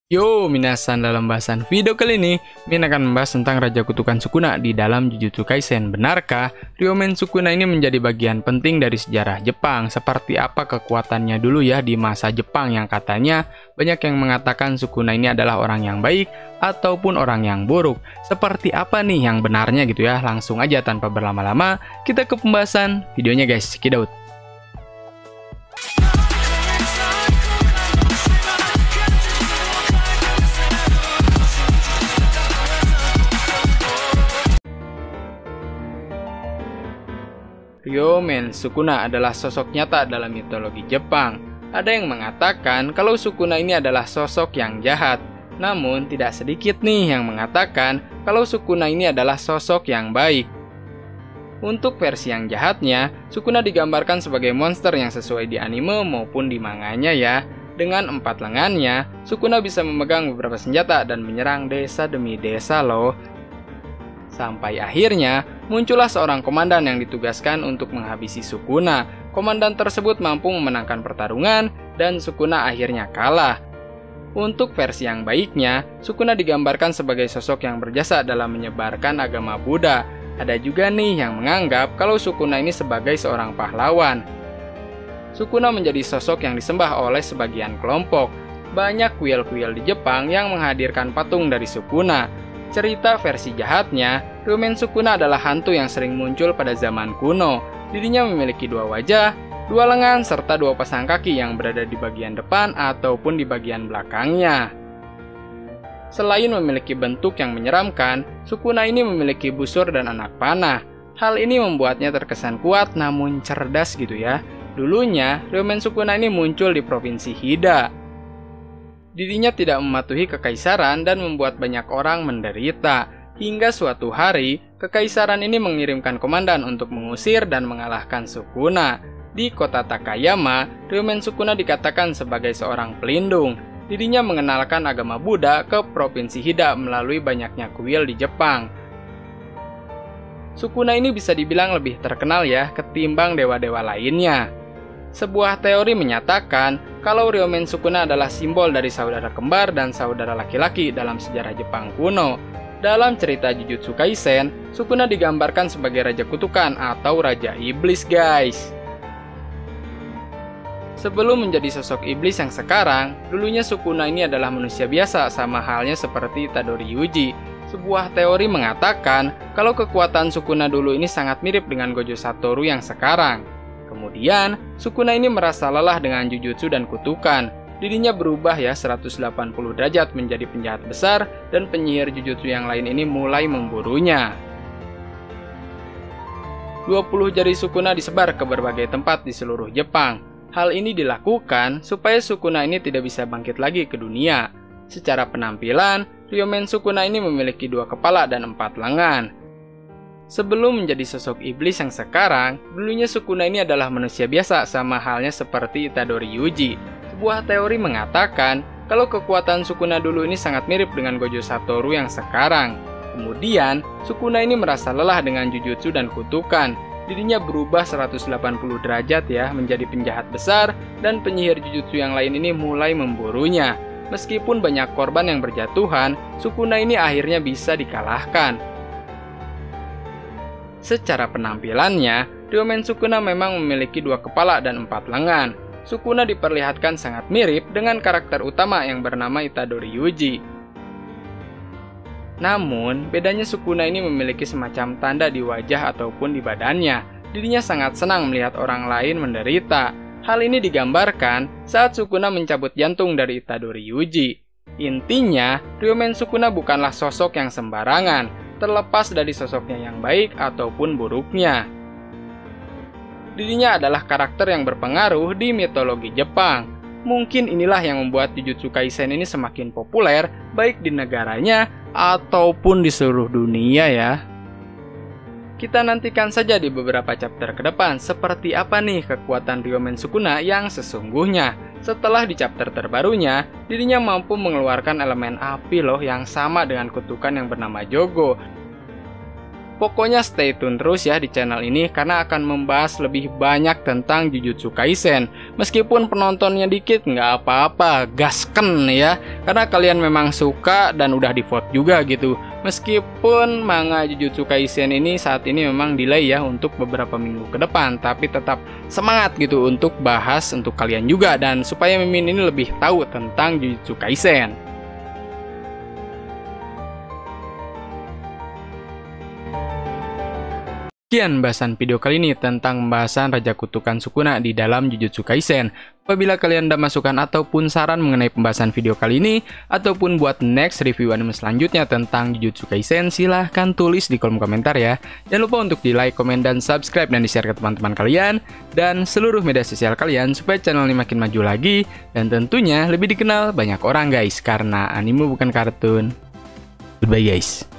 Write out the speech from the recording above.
Yo, minasan, dalam bahasan video kali ini, Min akan membahas tentang Raja Kutukan Sukuna di dalam Jujutsu Kaisen. Benarkah Ryomen Sukuna ini menjadi bagian penting dari sejarah Jepang? Seperti apa kekuatannya dulu ya di masa Jepang yang katanya banyak yang mengatakan Sukuna ini adalah orang yang baik ataupun orang yang buruk. Seperti apa nih yang benarnya gitu ya? Langsung aja tanpa berlama-lama, kita ke pembahasan videonya guys, check it out. Ryomen Sukuna adalah sosok nyata dalam mitologi Jepang. Ada yang mengatakan kalau Sukuna ini adalah sosok yang jahat. Namun tidak sedikit nih yang mengatakan kalau Sukuna ini adalah sosok yang baik. Untuk versi yang jahatnya, Sukuna digambarkan sebagai monster yang sesuai di anime maupun di manganya ya. Dengan 4 lengannya, Sukuna bisa memegang beberapa senjata dan menyerang desa demi desa loh. Sampai akhirnya, muncullah seorang komandan yang ditugaskan untuk menghabisi Sukuna. Komandan tersebut mampu memenangkan pertarungan, dan Sukuna akhirnya kalah. Untuk versi yang baiknya, Sukuna digambarkan sebagai sosok yang berjasa dalam menyebarkan agama Buddha. Ada juga nih yang menganggap kalau Sukuna ini sebagai seorang pahlawan. Sukuna menjadi sosok yang disembah oleh sebagian kelompok. Banyak kuil-kuil di Jepang yang menghadirkan patung dari Sukuna. Cerita versi jahatnya, Ryomen Sukuna adalah hantu yang sering muncul pada zaman kuno. Dirinya memiliki 2 wajah, 2 lengan, serta 2 pasang kaki yang berada di bagian depan ataupun di bagian belakangnya. Selain memiliki bentuk yang menyeramkan, Sukuna ini memiliki busur dan anak panah. Hal ini membuatnya terkesan kuat namun cerdas gitu ya. Dulunya, Ryomen Sukuna ini muncul di provinsi Hida. Dirinya tidak mematuhi kekaisaran dan membuat banyak orang menderita. Hingga suatu hari, kekaisaran ini mengirimkan komandan untuk mengusir dan mengalahkan Sukuna. Di kota Takayama, Ryomen Sukuna dikatakan sebagai seorang pelindung. Dirinya mengenalkan agama Buddha ke provinsi Hida melalui banyaknya kuil di Jepang. Sukuna ini bisa dibilang lebih terkenal ya ketimbang dewa-dewa lainnya. Sebuah teori menyatakan kalau Ryomen Sukuna adalah simbol dari saudara kembar dan saudara laki-laki dalam sejarah Jepang kuno. Dalam cerita Jujutsu Kaisen, Sukuna digambarkan sebagai Raja Kutukan atau Raja Iblis guys. Sebelum menjadi sosok iblis yang sekarang, dulunya Sukuna ini adalah manusia biasa sama halnya seperti Itadori Yuji. Sebuah teori mengatakan kalau kekuatan Sukuna dulu ini sangat mirip dengan Gojo Satoru yang sekarang. Kemudian, Sukuna ini merasa lelah dengan Jujutsu dan kutukan. Dirinya berubah ya 180 derajat menjadi penjahat besar dan penyihir Jujutsu yang lain ini mulai memburunya. 20 jari Sukuna disebar ke berbagai tempat di seluruh Jepang. Hal ini dilakukan supaya Sukuna ini tidak bisa bangkit lagi ke dunia. Secara penampilan, Ryomen Sukuna ini memiliki 2 kepala dan 4 lengan. Sebelum menjadi sosok iblis yang sekarang, dulunya Sukuna ini adalah manusia biasa sama halnya seperti Itadori Yuji. Sebuah teori mengatakan kalau kekuatan Sukuna dulu ini sangat mirip dengan Gojo Satoru yang sekarang. Kemudian, Sukuna ini merasa lelah dengan Jujutsu dan kutukan. Dirinya berubah 180 derajat ya menjadi penjahat besar dan penyihir Jujutsu yang lain ini mulai memburunya. Meskipun banyak korban yang berjatuhan, Sukuna ini akhirnya bisa dikalahkan. Secara penampilannya, Ryomen Sukuna memang memiliki 2 kepala dan 4 lengan. Sukuna diperlihatkan sangat mirip dengan karakter utama yang bernama Itadori Yuji. Namun, bedanya Sukuna ini memiliki semacam tanda di wajah ataupun di badannya. Dirinya sangat senang melihat orang lain menderita. Hal ini digambarkan saat Sukuna mencabut jantung dari Itadori Yuji. Intinya, Ryomen Sukuna bukanlah sosok yang sembarangan, terlepas dari sosoknya yang baik ataupun buruknya. Dirinya adalah karakter yang berpengaruh di mitologi Jepang. Mungkin inilah yang membuat Jujutsu Kaisen ini semakin populer baik di negaranya ataupun di seluruh dunia ya. Kita nantikan saja di beberapa chapter ke depan seperti apa nih kekuatan Ryomen Sukuna yang sesungguhnya. Setelah di chapter terbarunya, dirinya mampu mengeluarkan elemen api loh yang sama dengan kutukan yang bernama Jogo. Pokoknya stay tune terus ya di channel ini karena akan membahas lebih banyak tentang Jujutsu Kaisen. Meskipun penontonnya dikit nggak apa-apa, gasken ya. Karena kalian memang suka dan udah di vote juga gitu. Meskipun manga Jujutsu Kaisen ini saat ini memang delay ya untuk beberapa minggu ke depan, tapi tetap semangat gitu untuk bahas untuk kalian juga dan supaya Mimin ini lebih tahu tentang Jujutsu Kaisen. Sekian bahasan video kali ini tentang pembahasan Raja Kutukan Sukuna di dalam Jujutsu Kaisen. Apabila kalian ada masukan ataupun saran mengenai pembahasan video kali ini, ataupun buat next review anime selanjutnya tentang Jujutsu Kaisen, silahkan tulis di kolom komentar ya. Jangan lupa untuk di like, komen, dan subscribe dan di-share ke teman-teman kalian, dan seluruh media sosial kalian supaya channel ini makin maju lagi, dan tentunya lebih dikenal banyak orang guys, karena anime bukan kartun. Goodbye guys.